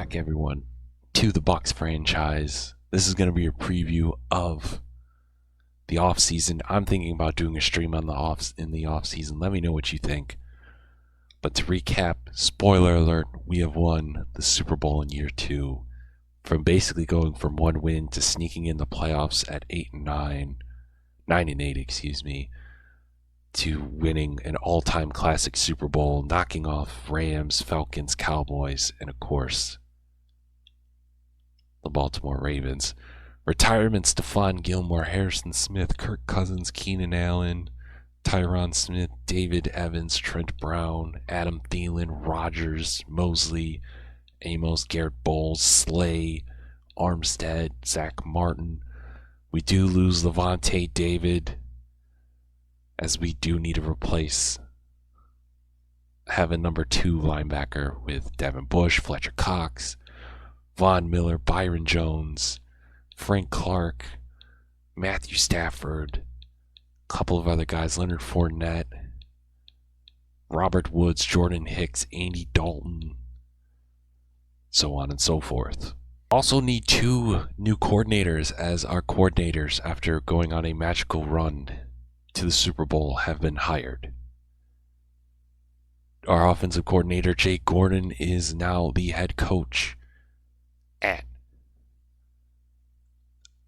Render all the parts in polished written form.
back, everyone, to the Bucs franchise. This is going to be a preview of the off season. I'm thinking about doing a stream on in the off season. Let me know what you think. But to recap, spoiler alert, we have won the Super Bowl in year 2, from basically going from 1 win to sneaking in the playoffs at 9 and 8, excuse me, to winning an all-time classic Super Bowl, knocking off Rams, Falcons, Cowboys, and of course, the Baltimore Ravens. Retirements: Stephon Gilmore, Harrison Smith, Kirk Cousins, Keenan Allen, Tyron Smith, David Evans, Trent Brown, Adam Thielen, Rodgers, Mosley, Amos, Garrett Bowles, Slay, Armstead, Zach Martin. We do lose Levante David, as we do need to have a number 2 linebacker with Devin Bush, Fletcher Cox, Von Miller, Byron Jones, Frank Clark, Matthew Stafford, a couple of other guys, Leonard Fournette, Robert Woods, Jordan Hicks, Andy Dalton, so on and so forth. Also need 2 new coordinators, as our coordinators, after going on a magical run to the Super Bowl, have been hired. Our offensive coordinator, Jake Gordon, is now the head coach at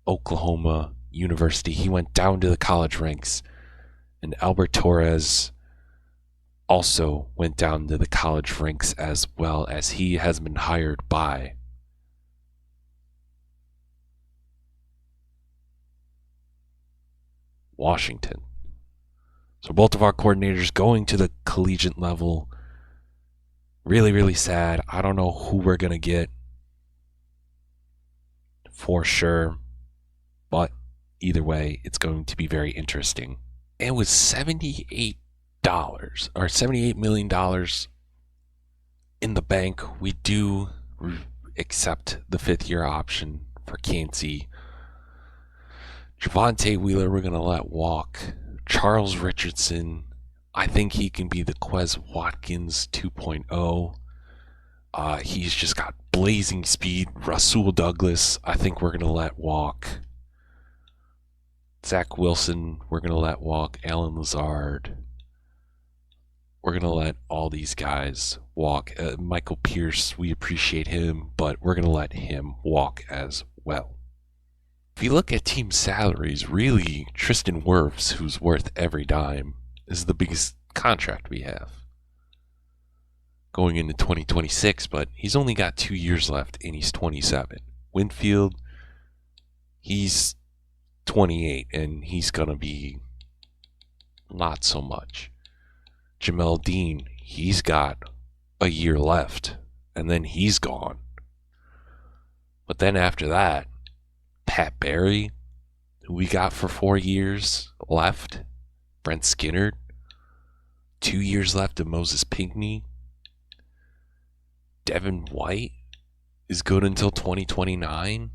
Oklahoma University. He went down to the college ranks, and Albert Torres also went down to the college ranks, as well as he has been hired by Washington. So both of our coordinators going to the collegiate level. Really, really sad. I don't know who we're going to get for sure, but either way, it's going to be very interesting. And with $78 or $78 million in the bank, we do accept the 5th-year option for Kancey. Javonte Wheeler, we're going to let walk. Charles Richardson, I think he can be the Quez Watkins 2.0. He's just got blazing speed. Rasul Douglas, I think we're going to let walk. Zach Wilson, we're going to let walk. Alan Lazard, we're going to let all these guys walk. Michael Pierce, we appreciate him, but we're going to let him walk as well. If you look at team salaries, really, Tristan Wirfs, who's worth every dime, is the biggest contract we have going into 2026, but he's only got 2 years left, and he's 27. Winfield, he's 28, and he's going to be not so much. Jamel Dean, he's got a year left, and then he's gone. But then after that, Pat Barry, who we got for 4 years left. Brent Skinner, 2 years left of Moses Pinckney. Devin White is good until 2029.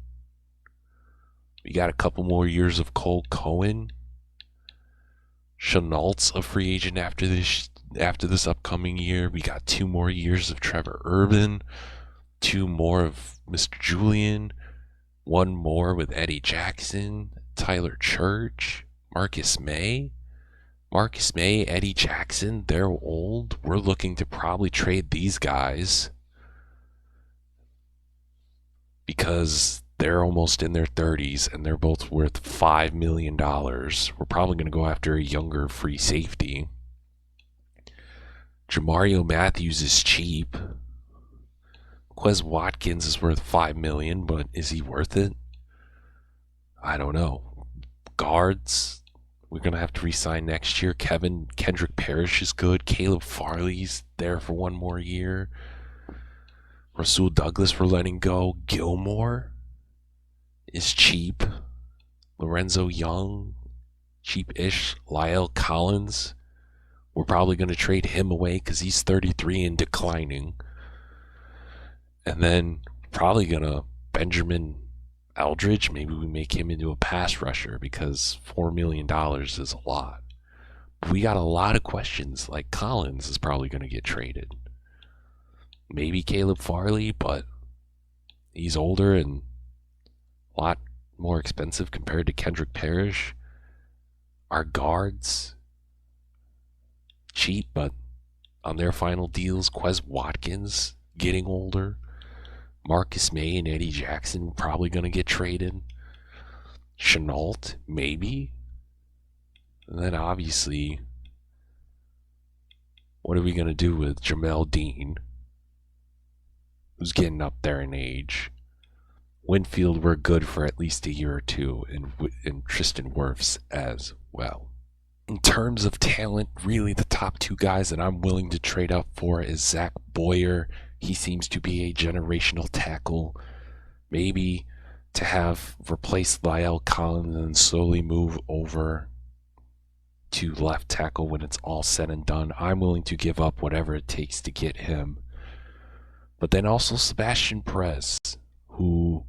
We got a couple more years of Cole Cohen. Chenault's a free agent after this upcoming year. We got 2 more years of Trevor Urban, 2 more of Mr. Julian, 1 more with Eddie Jackson, Tyler Church, Marcus May, Eddie Jackson. They're old. We're looking to probably trade these guys because they're almost in their 30s and they're both worth $5 million. We're probably going to go after a younger free safety. Jamario Matthews is cheap. Quez Watkins is worth $5 million, but is he worth it? I don't know. Guards, we're going to have to re-sign next year. Kendrick Parrish is good. Caleb Farley's there for 1 more year. Rasul Douglas we're letting go. Gilmore is cheap. Lorenzo Young, cheap-ish. Lyle Collins, we're probably going to trade him away because he's 33 and declining. And then probably going to Benjamin Eldridge. Maybe we make him into a pass rusher because $4 million is a lot. But we got a lot of questions. Like Collins is probably going to get traded. Maybe Caleb Farley, but He's older and a lot more expensive compared to Kendrick Parrish. Our guards, cheap, but on their final deals. Quez Watkins getting older. Marcus May and Eddie Jackson probably going to get traded. Chenault, maybe. And then obviously, what are we going to do with Jamel Dean, who's getting up there in age? Winfield, we're good for at least a year or two, and Tristan Wirfs as well. In terms of talent, really the top two guys that I'm willing to trade up for is Zach Boyer. He seems to be a generational tackle. Maybe to have replaced Lyle Collins and slowly move over to left tackle when it's all said and done. I'm willing to give up whatever it takes to get him. But then also Sebastian Perez, who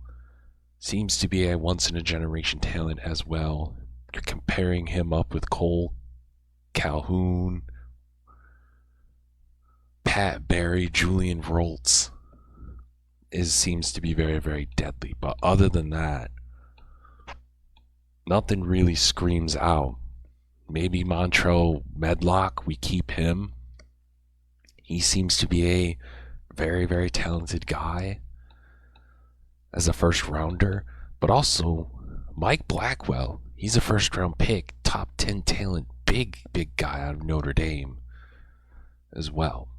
seems to be a once-in-a-generation talent as well. You're comparing him up with Cole Calhoun, Pat Barry, Julian Roltz. Seems to be very, very deadly. But other than that, nothing really screams out. Maybe Montrell Medlock, we keep him. He seems to be a very, very talented guy as a first rounder. But also, Mike Blackwell, he's a first round pick, top 10 talent, big guy out of Notre Dame as well.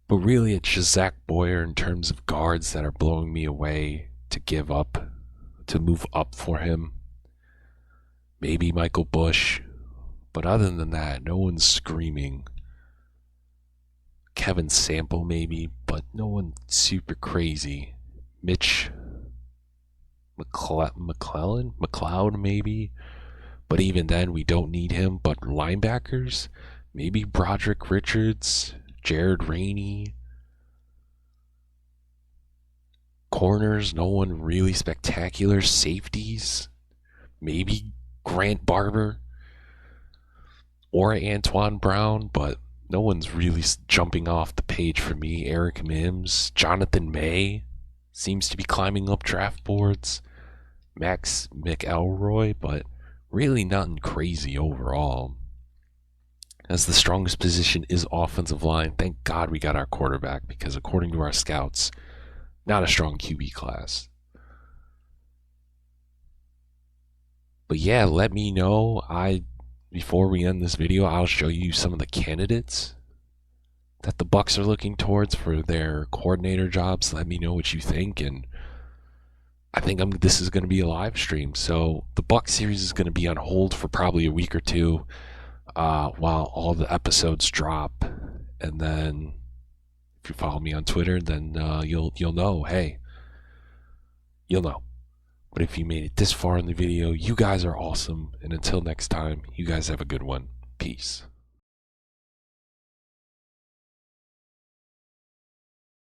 But really, it's just Zach Boyer in terms of guards that are blowing me away to give up, to move up for him. Maybe Michael Bush. But other than that, no one's screaming. Kevin Sample maybe, but no one super crazy. Mitch McLeod maybe. But even then, we don't need him. But linebackers, maybe Broderick Richards, Jared Rainey. Corners, no one really spectacular. Safeties, maybe Grant Barber or Antoine Brown, but no one's really jumping off the page for me. Eric Mims, Jonathan May seems to be climbing up draft boards. Max McElroy, but really nothing crazy overall. As the strongest position is offensive line, thank God we got our quarterback, because according to our scouts, not a strong QB class. But yeah, let me know. Before we end this video, I'll show you some of the candidates that the Bucs are looking towards for their coordinator jobs. Let me know what you think, and I think this is going to be a live stream. So the Bucs series is going to be on hold for probably a week or two while all the episodes drop. And then if you follow me on Twitter, then you'll know. Hey, you'll know. But if you made it this far in the video, you guys are awesome. And until next time, you guys have a good one. Peace.